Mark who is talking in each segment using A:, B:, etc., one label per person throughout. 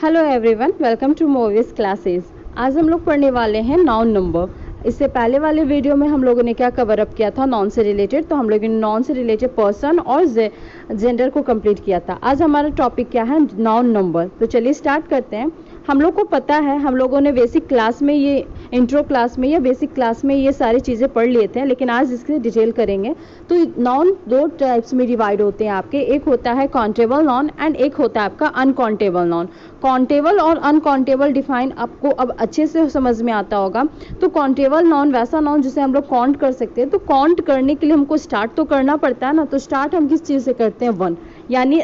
A: Hello everyone, welcome to movies classes. आज हम लोग पढ़ने वाले हैं नाउन नंबर। इससे पहले वाले वीडियो में हम लोगों ने क्या कवर अप किया था, नॉन से रिलेटेड। तो हम लोगों ने नॉन से रिलेटेड पर्सन और जेंडर को कंप्लीट किया था। आज हमारा टॉपिक क्या है, नाउन नंबर। तो चलिए स्टार्ट करते हैं। हम लोग को पता है, हम लोगों ने बेसिक क्लास में ये इंट्रो क्लास में या बेसिक क्लास में ये सारी चीज़ें पढ़ लिए थे, लेकिन आज इसके डिटेल करेंगे। तो नाउन दो टाइप्स में डिवाइड होते हैं आपके। एक होता है काउंटेबल नाउन एंड एक होता है आपका अनकाउंटेबल नाउन। काउंटेबल और अनकाउंटेबल डिफाइन आपको अब अच्छे से समझ में आता होगा। तो काउंटेबल नाउन वैसा नाउन जिसे हम लोग काउंट कर सकते हैं। तो काउंट करने के लिए हमको स्टार्ट तो करना पड़ता है ना। तो स्टार्ट हम किस चीज़ से करते हैं, 1। यानी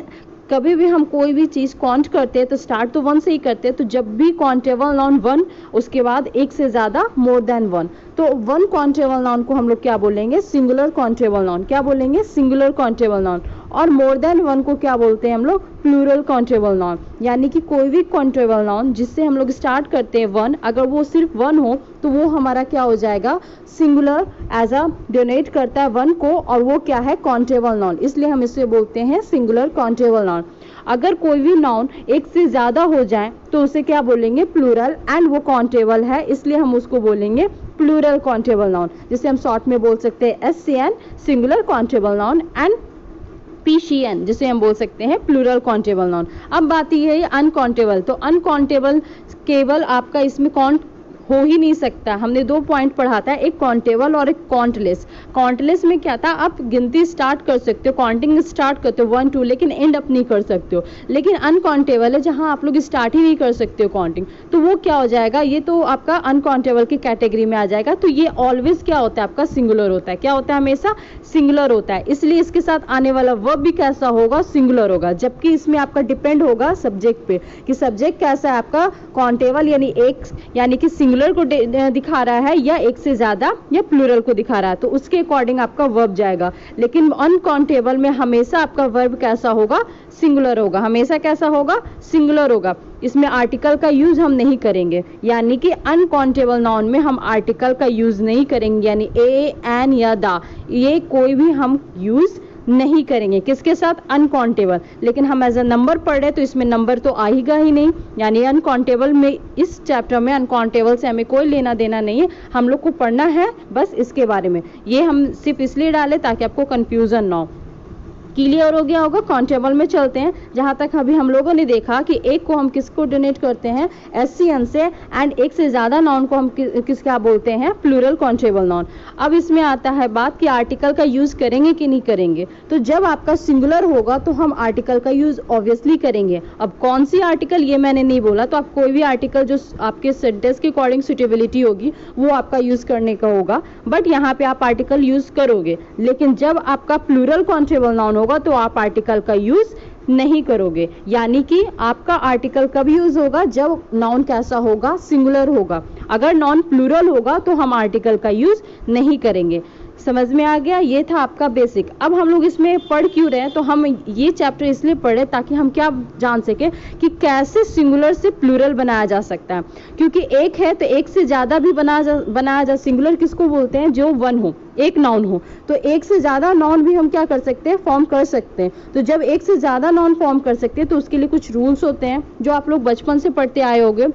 A: कभी भी हम कोई भी चीज़ काउंट करते हैं तो स्टार्ट तो 1 से ही करते हैं। तो जब भी काउंटेबल नाउन 1, उसके बाद एक से ज़्यादा मोर देन 1। तो 1 काउंटेबल नाउन को हम लोग क्या बोलेंगे, सिंगुलर काउंटेबल नाउन। क्या बोलेंगे, सिंगुलर काउंटेबल नाउन। और मोर देन 1 को क्या बोलते हैं हम लोग, प्लूरल काउंटेबल नाउन। यानी कि कोई भी काउंटेबल नाउन जिससे हम लोग स्टार्ट करते हैं 1, अगर वो सिर्फ 1 हो तो वो हमारा क्या हो जाएगा, सिंगुलर एज अ डोनेट करता है 1 को, और वो क्या है, काउंटेबल नाउन। इसलिए हम इसे बोलते हैं सिंगुलर काउंटेबल नाउन। अगर कोई भी नाउन एक से ज़्यादा हो जाए तो उसे क्या बोलेंगे, प्लूरल, एंड वो काउंटेबल है, इसलिए हम उसको बोलेंगे प्लूरल काउंटेबल नाउन। जिसे हम शॉर्ट में बोल सकते हैं SCN, singular countable noun, and PCN जिसे हम बोल सकते हैं प्लूरल काउंटेबल नाउन। अब बात ये है अनकाउंटेबल। तो अनकाउंटेबल केवल आपका इसमें काउंट हो ही नहीं सकता। हमने 2 पॉइंट पढ़ा था, एक काउंटेबल और एक काउंटलेस। काउंटलेस में क्या था, आप गिनती स्टार्ट कर सकते हो, काउंटिंग स्टार्ट करते हो 1 2, लेकिन एंड अप नहीं कर सकते हो। लेकिन अनकाउंटेबल है जहां आप लोग स्टार्ट ही नहीं कर सकते हो काउंटिंग, तो वो क्या हो जाएगा, ये तो आपका अनकाउंटेबल की कैटेगरी में आ जाएगा। तो ये ऑलवेज क्या होता है, आपका सिंगुलर होता है। क्या होता है, हमेशा सिंगुलर होता है। इसलिए इसके साथ आने वाला वर्ब भी कैसा होगा, सिंगुलर होगा। जबकि इसमें आपका डिपेंड होगा सब्जेक्ट पे कि सब्जेक्ट कैसा है आपका, काउंटेबल यानी एक, यानी कि सिंगुलर को दिखा रहा है या एक से ज्यादा, या प्लूरल को दिखा रहा है, तो उसके अकॉर्डिंग आपका वर्ब जाएगा। लेकिन अनकाउंटेबल में हमेशा आपका वर्ब कैसा होगा, सिंगुलर होगा। हमेशा कैसा होगा, सिंगुलर होगा। इसमें आर्टिकल का यूज हम नहीं करेंगे, यानी कि अनकाउंटेबल नाउन में हम आर्टिकल का यूज नहीं करेंगे, यानी ए, एन या दा, ये कोई भी हम यूज नहीं करेंगे। किसके साथ, अनकाउंटेबल। लेकिन हम एज अ नंबर पढ़ रहे तो इसमें नंबर तो आएगा ही नहीं। यानी अनकाउंटेबल में, इस चैप्टर में अनकाउंटेबल से हमें कोई लेना देना नहीं है। हम लोग को पढ़ना है बस इसके बारे में। ये हम सिर्फ इसलिए डाले ताकि आपको कंफ्यूजन ना हो। क्लियर हो गया होगा। काउंटेबल में चलते हैं। जहां तक अभी हम लोगों ने देखा कि एक को हम किसको डोनेट करते हैं, SCN से, एंड एक से ज्यादा नाउन को हम किस क्या बोलते हैं, प्लूरल काउंटेबल नाउन। अब इसमें आता है बात कि आर्टिकल का यूज करेंगे कि नहीं करेंगे। तो जब आपका सिंगुलर होगा तो हम आर्टिकल का यूज ऑब्वियसली करेंगे। अब कौन सी आर्टिकल ये मैंने नहीं बोला, तो आप कोई भी आर्टिकल जो आपके सेंटेंस के अकॉर्डिंग सुटेबिलिटी होगी वो आपका यूज करने का होगा। बट यहाँ पे आप आर्टिकल यूज करोगे। लेकिन जब आपका प्लूरल काउंटेबल नाउन होगा तो आप आर्टिकल का यूज नहीं करोगे। यानी कि आपका आर्टिकल कब यूज होगा, जब नाउन कैसा होगा, सिंगुलर होगा। अगर नाउन प्लूरल होगा तो हम आर्टिकल का यूज नहीं करेंगे। समझ में आ गया। ये था आपका बेसिक। अब हम लोग इसमें पढ़ क्यों रहे हैं, तो हम ये चैप्टर इसलिए पढ़े ताकि हम क्या जान सके कि कैसे सिंगुलर से प्लूरल बनाया जा सकता है। क्योंकि एक है तो एक से ज़्यादा भी बनाया जा। सिंगुलर किसको बोलते हैं, जो 1 हो, एक नाउन हो। तो एक से ज़्यादा नाउन भी हम क्या कर सकते हैं, फॉर्म कर सकते हैं। तो जब एक से ज़्यादा नाउन फॉर्म कर सकते हैं तो उसके लिए कुछ रूल्स होते हैं जो आप लोग बचपन से पढ़ते आए होंगे,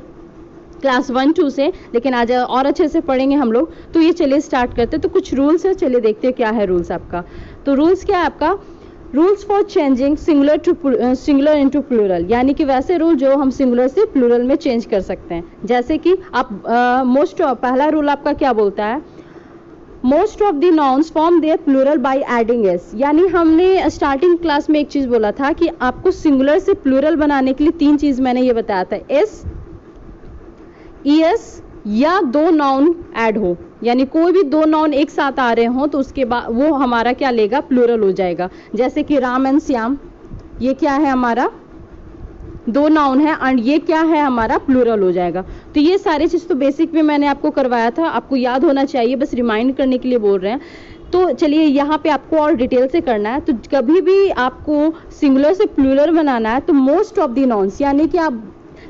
A: क्लास 1 2 से। लेकिन आज और अच्छे से पढ़ेंगे हम लोग। तो ये चलिए स्टार्ट करते हैं। तो कुछ रूल्स है, चलिए देखते हैं क्या है रूल्स आपका। तो रूल्स क्या है आपका, rules for changing singular into plural. यानी कि वैसे रूल जो हम सिंगुलर से प्लूरल में चेंज कर सकते हैं। जैसे कि आप पहला रूल आपका क्या बोलता है, most of the nouns form their plural by adding s. यानी हमने स्टार्टिंग क्लास में एक चीज बोला था कि आपको सिंगुलर से प्लूरल बनाने के लिए 3 चीज मैंने ये बताया था, एस, ES या 2 नाउन ऐड हो। यानी कोई भी 2 नाउन एक साथ आ रहे हो तो उसके बाद वो हमारा क्या लेगा, प्लूरल हो जाएगा। जैसे कि राम एंड श्याम, ये क्या है हमारा, 2 नाउन है, एंड ये क्या है हमारा, प्लूरल हो जाएगा। तो ये सारी चीज़ तो बेसिक में मैंने आपको करवाया था, आपको याद होना चाहिए, बस रिमाइंड करने के लिए बोल रहे हैं। तो चलिए यहाँ पे आपको और डिटेल से करना है। तो कभी भी आपको सिंगुलर से प्लूरल बनाना है तो मोस्ट ऑफ द नाउन्स, यानी कि आप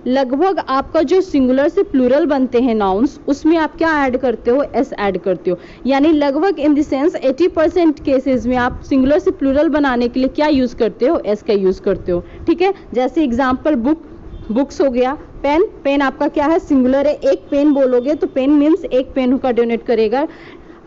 A: लगभग आपका जो सिंगुलर से प्लूरल बनते हैं नाउन्स, उसमें आप क्या ऐड करते हो, एस ऐड करते हो। यानी लगभग इन द सेंस 80% केसेस में आप सिंगुलर से प्लूरल बनाने के लिए क्या यूज करते हो, एस का यूज करते हो। ठीक है, जैसे एग्जांपल बुक, बुक्स हो गया, पेन, पेन आपका क्या है, सिंगुलर है, एक पेन बोलोगे तो पेन मीन्स एक पेन का डोनेट करेगा,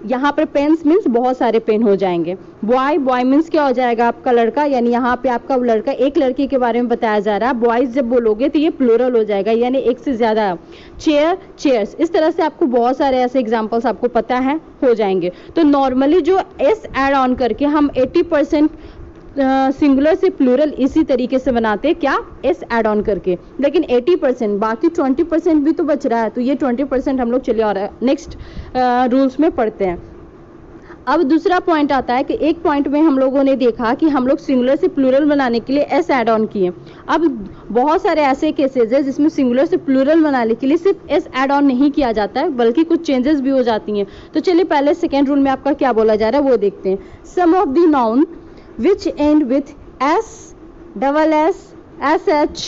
A: यहाँ पर पेन्स मीन्स बहुत सारे पेन हो जाएंगे। बॉय, बॉय मीन्स क्या हो जाएगा आपका लड़का, यानी यहाँ पे आपका लड़का, एक लड़की के बारे में बताया जा रहा है। बॉयज जब बोलोगे तो ये प्लूरल हो जाएगा, यानी एक से ज्यादा। चेयर, चेयर्स, इस तरह से आपको बहुत सारे ऐसे एग्जाम्पल्स आपको पता है हो जाएंगे। तो नॉर्मली जो एस ऐड ऑन करके हम 80% सिंगुलर से प्लूरल इसी तरीके से बनाते हैं, क्या, एस ऐड ऑन करके। लेकिन 80%, बाकी 20% भी तो बच रहा है, तो ये 20% हम लोग चलिए और नेक्स्ट रूल्स में पढ़ते हैं। अब दूसरा पॉइंट आता है कि एक पॉइंट में हम लोगों ने देखा कि हम लोग सिंगुलर से प्लूरल बनाने के लिए एस ऐड ऑन किए। अब बहुत सारे ऐसे केसेस है जिसमें सिंगुलर से प्लूरल बनाने के लिए सिर्फ एस ऐड ऑन नहीं किया जाता है, बल्कि कुछ चेंजेस भी हो जाती हैं। तो चलिए पहले सेकेंड रूल में आपका क्या बोला जा रहा है वो देखते हैं। Some of the noun which end with s, double s, sh,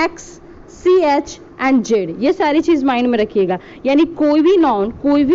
A: x, ch and z, ये सारी चीज माइंड में रखिएगा। यानी कोई भी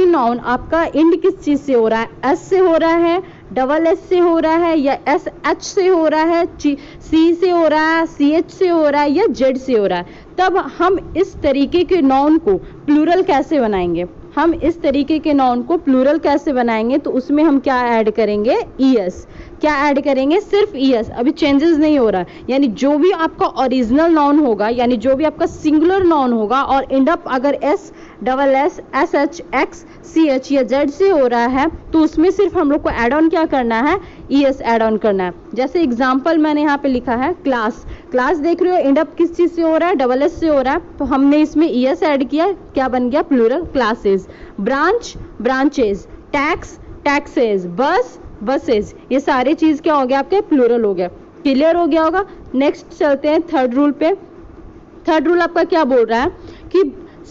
A: नाउन आपका एंड किस चीज से हो रहा है, s से हो रहा है, डबल एस से हो रहा है, या एस एच से हो रहा है, सी से हो रहा है, सी एच से हो रहा है, या जेड से हो रहा है, तब हम इस तरीके के नाउन को प्लूरल कैसे बनाएंगे, हम इस तरीके के नाउन को प्लूरल कैसे बनाएंगे। तो उसमें हम क्या ऐड करेंगे, ईएस, क्या ऐड करेंगे, सिर्फ ईएस, अभी चेंजेस नहीं हो रहा है। यानी जो भी आपका ओरिजिनल नाउन होगा, यानी जो भी आपका सिंगुलर नाउन होगा और एंड अप अगर S, double S, S H, X, C H या जेड से हो रहा है, तो उसमें सिर्फ हम लोग को ऐड ऑन क्या करना है, ईएस ऐड ऑन करना है। जैसे एग्जांपल मैंने यहाँ पे लिखा है क्लास, क्लास देख रहे हो एंड अप किस चीज से हो रहा है, डबल एस से हो रहा है, तो हमने इसमें ईएस ऐड किया, क्या बन गया, plural, classes. Branch, branches, tax, taxes, bus, buses, ये सारे चीज क्या हो गया आपके, प्लूरल हो गया। क्लियर हो गया होगा। नेक्स्ट चलते हैं थर्ड रूल पे। थर्ड रूल आपका क्या बोल रहा है कि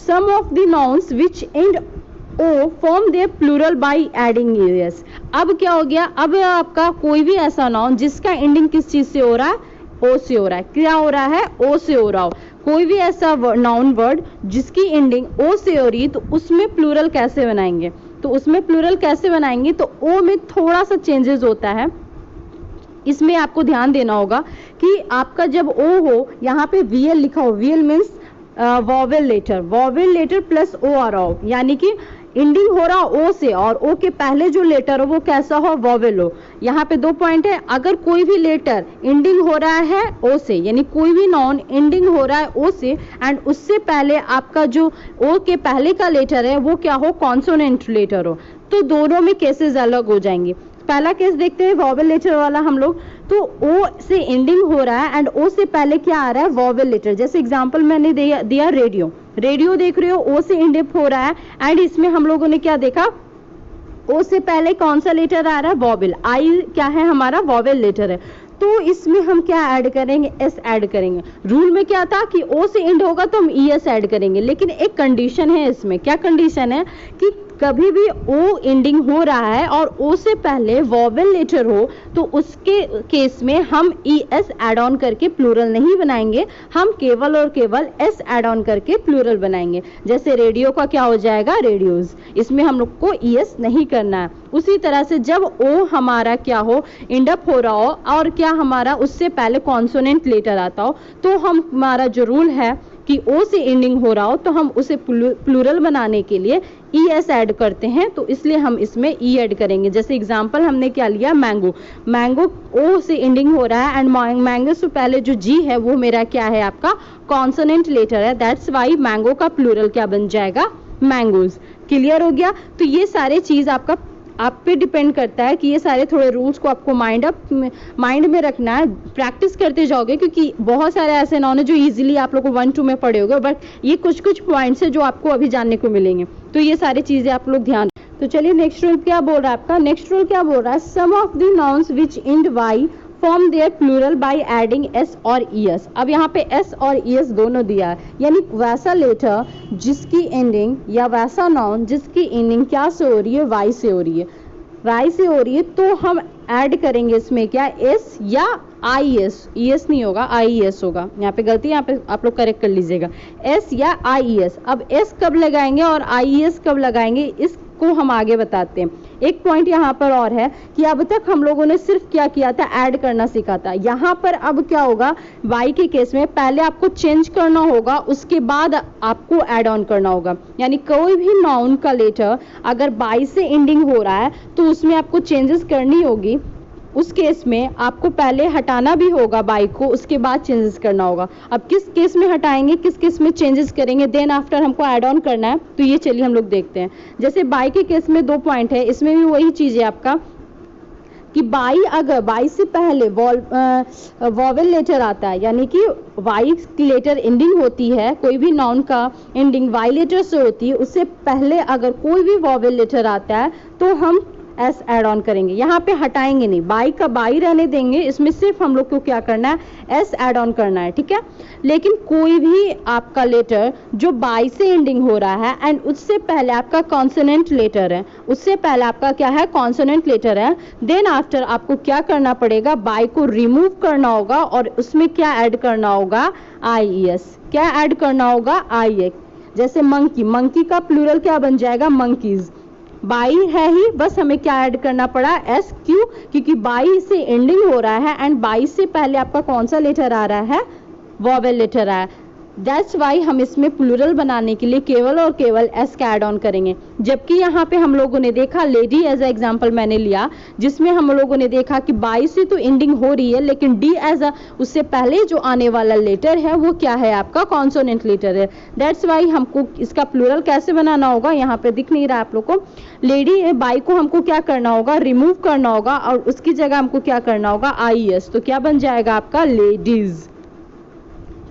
A: some of the nouns which end o form their plural by adding s. अब क्या हो गया, अब आपका कोई भी ऐसा नाउन जिसका एंडिंग किस चीज से हो रहा है, ओ से हो रहा है, क्या हो रहा है, ओ से हो रहा हो, कोई भी ऐसा नाउन वर्ड जिसकी एंडिंग ओ से हो रही है, तो उसमें प्लूरल कैसे बनाएंगे, तो उसमें प्लूरल कैसे बनाएंगे, तो ओ में थोड़ा सा चेंजेस होता है। इसमें आपको ध्यान देना होगा कि आपका जब ओ हो, यहाँ पे वीएल लिखा हो, VL means vowel letter, vowel letter plus o आ रहा हो, यानी कि एंडिंग हो रहा ओ से और ओ के पहले जो लेटर हो वो कैसा हो, वॉवेल हो। यहाँ पे 2 पॉइंट है, अगर कोई भी लेटर एंडिंग हो रहा है ओ से, यानी कोई भी नाउन एंडिंग हो रहा है ओ से एंड उससे पहले आपका जो ओ के पहले का लेटर है वो क्या हो, कॉन्सोनेंट लेटर हो, तो दोनों में केसेस अलग हो जाएंगे। पहला केस देखते हैं वॉवेल लेटर वाला हम लोग, तो ओ से एंडिंग हो रहा है एंड ओ से पहले क्या आ रहा है, वॉवेल लेटर। जैसे एग्जांपल मैंने दिया रेडियो, रेडियो देख रहे हो ओ से एंड हो रहा है एंड इसमें हम लोगों ने क्या देखा, ओ से पहले कौन सा लेटर आ रहा है, वॉवेल, आई क्या है हमारा, वॉवेल लेटर है, तो इसमें हम क्या ऐड करेंगे, एस ऐड करेंगे। रूल में क्या था कि ओ से एंड होगा तो हम ईएस ऐड करेंगे, लेकिन एक कंडीशन है इसमें, क्या कंडीशन है कि कभी भी ओ एंडिंग हो रहा है और ओ से पहले वॉवेल लेटर हो तो उसके केस में हम ईएस ऐड ऑन करके प्लूरल नहीं बनाएंगे, हम केवल और केवल एस ऐड ऑन करके प्लूरल बनाएंगे। जैसे रेडियो का क्या हो जाएगा, रेडियोज, इसमें हम लोग को ईएस नहीं करना है। उसी तरह से जब ओ हमारा क्या हो, एंड अप हो रहा हो और क्या हमारा उससे पहले कॉन्सोनेंट लेटर आता हो, तो हमारा जो रूल है कि ओ से एंडिंग हो रहा हो तो हम उसे प्लूरल बनाने के लिए ईएस ऐड करते हैं, तो इसलिए हम इसमें ई ऐड करेंगे। जैसे एग्जांपल हमने क्या लिया, मैंगो, मैंगो ओ से एंडिंग हो रहा है एंड मैंगो से पहले जो जी है वो मेरा क्या है, आपका कॉन्सोनेंट लेटर है, दैट्स वाई मैंगो का प्लूरल क्या बन जाएगा, मैंगोज। क्लियर हो गया। तो ये सारे चीज आपका आप पे डिपेंड करता है कि ये सारे थोड़े रूल्स को आपको माइंड में रखना है, प्रैक्टिस करते जाओगे, क्योंकि बहुत सारे ऐसे नाउन है जो इजीली आप लोग को 1-2 में पढ़े होगे, बट ये कुछ पॉइंट्स है जो आपको अभी जानने को मिलेंगे, तो ये सारी चीजें आप लोग ध्यान। तो चलिए नेक्स्ट रूल क्या बोल रहा है आपका, नेक्स्ट रूल क्या बोल रहा है, some of the nouns which end y form their plural by adding s और ईएस। अब यहाँ पे एस और ईएस दोनों दिया है, यानी वैसा लेटर जिसकी एंडिंग या वैसा नाउन जिसकी एंडिंग क्या से हो रही है, वाई से हो रही है, वाई से हो रही है, तो हम ऐड करेंगे इसमें क्या, एस या आई एस, ईएस नहीं होगा, आई एस होगा, यहाँ पे गलती, यहाँ पे आप लोग करेक्ट कर लीजिएगा, एस या आई एस। अब एस कब लगाएंगे और आई एस कब लगाएंगे इसको हम आगे बताते हैं। एक पॉइंट यहाँ पर और है कि अब तक हम लोगों ने सिर्फ क्या किया था, ऐड करना सीखा था। यहाँ पर अब क्या होगा, बाई के केस में पहले आपको चेंज करना होगा, उसके बाद आपको ऐड ऑन करना होगा। यानी कोई भी नाउन का लेटर अगर बाई से एंडिंग हो रहा है तो उसमें आपको चेंजेस करनी होगी। उस केस में आपको पहले हटाना भी होगा बाई को, उसके बाद चेंजेस करना होगा। अब किस केस में हटाएंगे, किस केस में चेंजेस करेंगे, देन आफ्टर हमको ऐड ऑन करना है, तो ये चलिए हम लोग देखते हैं। जैसे बाई के केस में 2 पॉइंट है, इसमें भी वही चीज है आपका कि बाई अगर बाई से पहले वॉवेल लेटर आता है, यानी कि वाई लेटर एंडिंग होती है, कोई भी नाउन का एंडिंग वाई लेटर से होती है, उससे पहले अगर कोई भी वॉवेल लेटर आता है तो हम एस ऐड ऑन करेंगे। यहाँ पे हटाएंगे नहीं, बाई का बाई रहने देंगे, इसमें सिर्फ हम लोग को क्या करना है, एस ऐड ऑन करना है, ठीक है। लेकिन कोई भी आपका लेटर जो बाई से एंडिंग हो रहा है एंड उससे पहले आपका कॉन्सोनेंट लेटर है, उससे पहले आपका क्या है, कॉन्सोनेंट लेटर है, देन आफ्टर आपको क्या करना पड़ेगा, बाई को रिमूव करना होगा और उसमें क्या ऐड करना होगा, आई एस। क्या ऐड करना होगा, आई एस। जैसे मंकी, मंकी का प्लूरल क्या बन जाएगा, मंकीज। बाई है ही, बस हमें क्या ऐड करना पड़ा, एस। क्यों, क्योंकि बाई से एंडिंग हो रहा है एंड बाई से पहले आपका कौन सा लेटर आ रहा है, वॉवेल लेटर आ रहा है। दैट्स वाई हम इसमें प्लूरल बनाने के लिए केवल और केवल एस का ऐड ऑन करेंगे। जबकि यहाँ पे हम लोगों ने देखा, लेडी एज अ एग्जाम्पल मैंने लिया, जिसमें हम लोगों ने देखा कि बाई से तो एंडिंग हो रही है, लेकिन डी एज अ उससे पहले जो आने वाला लेटर है वो क्या है, आपका कॉन्सोनेंट लेटर है। दैट्स वाई हमको इसका प्लूरल कैसे बनाना होगा, यहाँ पे दिख नहीं रहा आप लोग को, लेडी बाई को हमको क्या करना होगा, रिमूव करना होगा और उसकी जगह हमको क्या करना होगा, आई एस। तो क्या बन जाएगा आपका, लेडीज।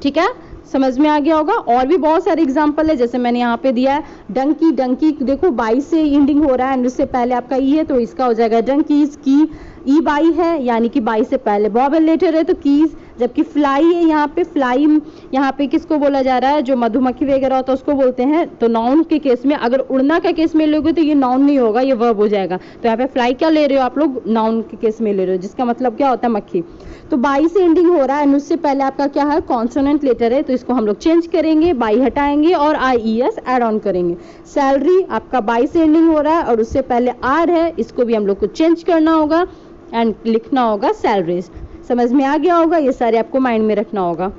A: ठीक है, समझ में आ गया होगा। और भी बहुत सारे एग्जाम्पल है, जैसे मैंने यहाँ पे दिया है डंकी, डंकी देखो बाई से एंडिंग हो रहा है एंड उससे पहले आपका ई है, तो इसका हो जाएगा डंकीज। की, ई बाई है, यानी कि बाई से पहले वॉवेल लेटर है तो कीज। जबकि फ्लाई है, यहाँ पे फ्लाई यहाँ पे किसको बोला जा रहा है, जो मधुमक्खी वगैरह होता है उसको बोलते हैं। तो नाउन के केस में अगर उड़ना का केस में लोगे तो ये नाउन नहीं होगा, ये वर्ब हो जाएगा। तो यहाँ पे फ्लाई क्या ले रहे हो आप लोग, नाउन के केस में ले रहे हो, जिसका मतलब क्या होता है, मक्खी। तो बाई से एंडिंग हो रहा है एंड उससे पहले आपका क्या है, कॉन्सोनेंट लेटर है, तो इसको हम लोग चेंज करेंगे, बाई हटाएंगे और आई ई एस ऐड ऑन करेंगे। सैलरी आपका बाई से एंडिंग हो रहा है और उससे पहले आर है, इसको भी हम लोग को चेंज करना होगा एंड लिखना होगा सैलरीज। समझ में आ गया होगा, ये सारे आपको माइंड में रखना होगा।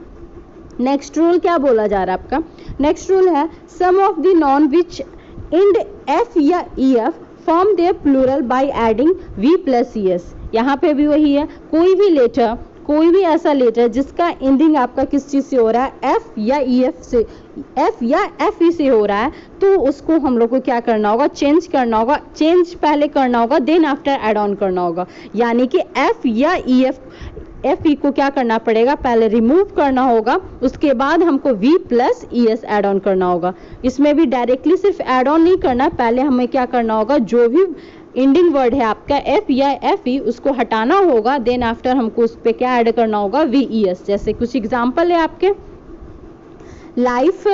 A: नेक्स्ट रूल क्या बोला जा रहा है आपका, नेक्स्ट रूल है some of the noun which end f या e f form their plural by adding v plus e s. यहाँ पे भी वही है, कोई भी लेटर, कोई भी ऐसा लेटर जिसका एंडिंग आपका किस चीज से हो रहा है, एफ या ई एफ से, एफ या एफ ई से हो रहा है, तो उसको हम लोग को क्या करना होगा, चेंज करना होगा। चेंज पहले करना होगा, देन आफ्टर ऐड ऑन करना होगा। यानी कि एफ या ई एफ, एफ ई को क्या करना पड़ेगा, पहले रिमूव करना होगा, उसके बाद हमको v plus e s add on करना होगा। इसमें भी डायरेक्टली सिर्फ ऐड ऑन नहीं करना, पहले हमें क्या करना होगा, जो भी एंडिंग वर्ड है आपका एफ या एफ ई, उसको हटाना होगा, देन आफ्टर हमको उस पर क्या ऐड करना होगा, वी ई एस। जैसे कुछ एग्जाम्पल है आपके, लाइफ,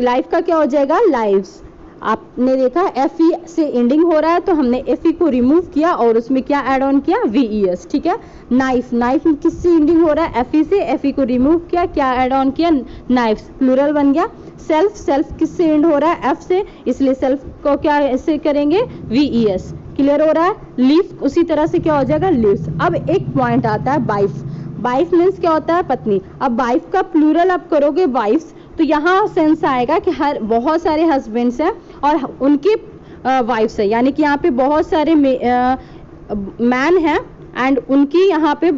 A: लाइफ का क्या हो जाएगा, लाइव्स। आपने देखा एफ ई से एंडिंग हो रहा है तो हमने एफ ई को रिमूव किया और उसमें क्या ऐड ऑन किया, वी ई एस। ठीक है, नाइफ, नाइफ किससे एंडिंग हो रहा है, एफ ई से, एफ ई को रिमूव किया, क्या ऐड ऑन किया, नाइफ्स, प्लूरल बन गया। सेल्फ, सेल्फ किससे एंड हो रहा है, एफ से, इसलिए सेल्फ को क्या ऐसे करेंगे, वी ई एस। क्लियर हो रहा है। लीफ उसी तरह से क्या हो जाएगा, लीव्स। अब एक पॉइंट आता है वाइफ, वाइफ मीन्स क्या होता है, पत्नी। अब वाइफ का प्लूरल आप करोगे वाइफ्स, तो यहाँ सेंस आएगा कि हर बहुत सारे हस्बैंड्स हैं और उनकी वाइफ्स है, यानी कि यहाँ पे बहुत सारे मैन हैं एंड उनकी यहाँ पे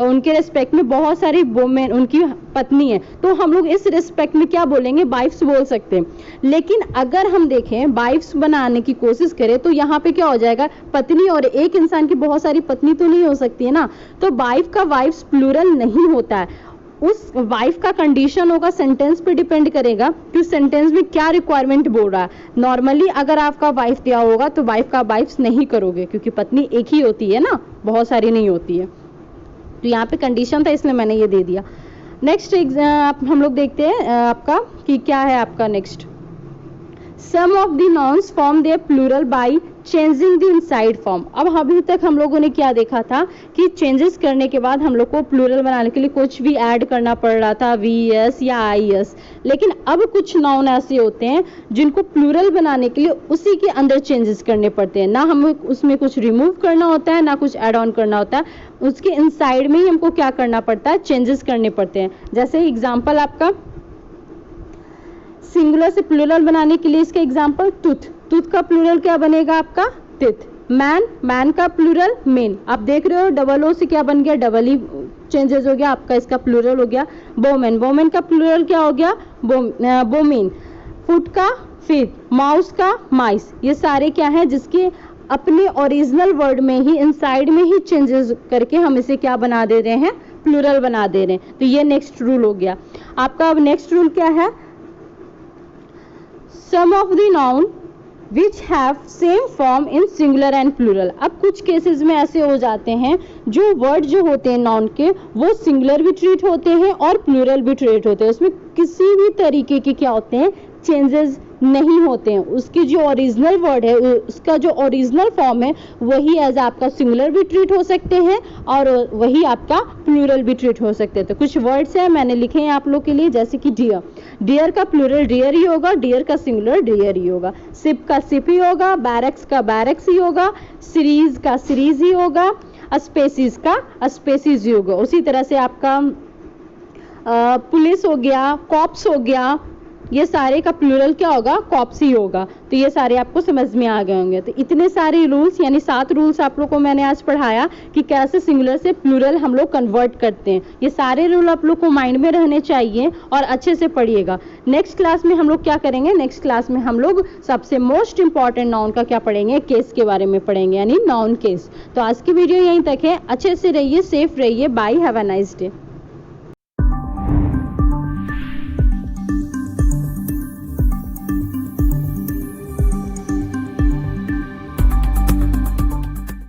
A: उनके रिस्पेक्ट में बहुत सारी वुमेन, उनकी पत्नी है, तो हम लोग इस रिस्पेक्ट में क्या बोलेंगे, वाइफ्स बोल सकते हैं। लेकिन अगर हम देखें वाइफ्स बनाने की कोशिश करें तो यहाँ पे क्या हो जाएगा, पत्नी, और एक इंसान की बहुत सारी पत्नी तो नहीं हो सकती है ना, तो वाइफ का वाइफ्स प्लूरल नहीं होता है। उस वाइफ का कंडीशन होगा, सेंटेंस पे डिपेंड करेगा कि उस सेंटेंस में क्या रिक्वायरमेंट बोल रहा है। नॉर्मली अगर आपका वाइफ दिया होगा तो वाइफ का वाइफ्स नहीं करोगे, क्योंकि पत्नी एक ही होती है ना, बहुत सारी नहीं होती है। तो यहाँ पे कंडीशन था इसलिए मैंने ये दे दिया। नेक्स्ट हम लोग देखते हैं आपका कि क्या है आपका next, some of the nouns form their plural by changing the inside form. अब अभी तक हम लोगों ने क्या देखा था कि चेंजेस करने के बाद हम लोग को प्लूरल बनाने के लिए कुछ भी ऐड करना पड़ रहा था, वीएस या आईएस। लेकिन अब कुछ नाउन ऐसे होते हैं जिनको प्लूरल बनाने के लिए उसी के अंदर चेंजेस करने पड़ते हैं, ना हमें उसमें कुछ रिमूव करना होता है ना कुछ ऐड ऑन करना होता है, उसके इनसाइड में ही हमको क्या करना पड़ता है, चेंजेस करने पड़ते हैं। जैसे एग्जाम्पल आपका सिंगुलर से प्लूरल बनाने के लिए इसका एग्जाम्पल टूथ, टूथ का प्लूरल क्या बनेगा आपका, टिथ। मैन, मैन का प्लूरल मेन। आप देख रहे हो डबल ओ से क्या बन गया, डबल ही चेंजेस हो गया आपका, इसका प्लूरल हो गया बोमेन, बोमेन का प्लूरल क्या हो गया, बोमीन। फुट का फीट, माउस का माइस। ये सारे क्या है जिसके अपने ओरिजिनल वर्ड में ही इनसाइड में ही चेंजेस करके हम इसे क्या बना दे रहे हैं, प्लूरल बना दे रहे हैं। तो ये नेक्स्ट रूल हो गया आपका। अब नेक्स्ट रूल क्या है, some of the noun which have same form in singular and plural। अब कुछ केसेस में ऐसे हो जाते हैं जो वर्ड जो होते हैं नाउन के वो सिंगुलर भी ट्रीट होते हैं और प्लूरल भी ट्रीट होते हैं, उसमें किसी भी तरीके के क्या होते हैं, चेंजेस नहीं होते हैं। उसकी जो ओरिजिनल वर्ड है, उसका जो ओरिजिनल फॉर्म है वही एज आपका सिंगुलर भी ट्रीट हो सकते हैं और वही आपका प्लूरल भी ट्रीट हो सकते हैं। तो कुछ वर्ड्स हैं मैंने लिखे हैं आप लोग के लिए, जैसे कि डियर, डियर का प्लूरल डियर ही होगा, डियर का सिंगुलर डियर ही होगा, सिप का सिप ही होगा, बैरक्स का बैरक्स ही होगा, सीरीज का सीरीज ही होगा, स्पेसीज का स्पेसीज ही होगा। उसी तरह से आपका पुलिस हो गया, कॉप्स हो गया, ये सारे का प्लूरल क्या होगा, कॉप्स ही होगा। तो ये सारे आपको समझ में आ गए होंगे। तो इतने सारे रूल्स यानी 7 रूल्स आप लोग को मैंने आज पढ़ाया कि कैसे सिंगुलर से प्लूरल हम लोग कन्वर्ट करते हैं। ये सारे रूल आप लोग को माइंड में रहने चाहिए और अच्छे से पढ़िएगा। नेक्स्ट क्लास में हम लोग क्या करेंगे, नेक्स्ट क्लास में हम लोग सबसे मोस्ट इंपॉर्टेंट नाउन का क्या पढ़ेंगे, केस के बारे में पढ़ेंगे, यानी नाउन केस। तो आज की वीडियो यहीं तक है। अच्छे से रहिए, सेफ रहिए। Bye, have a nice day.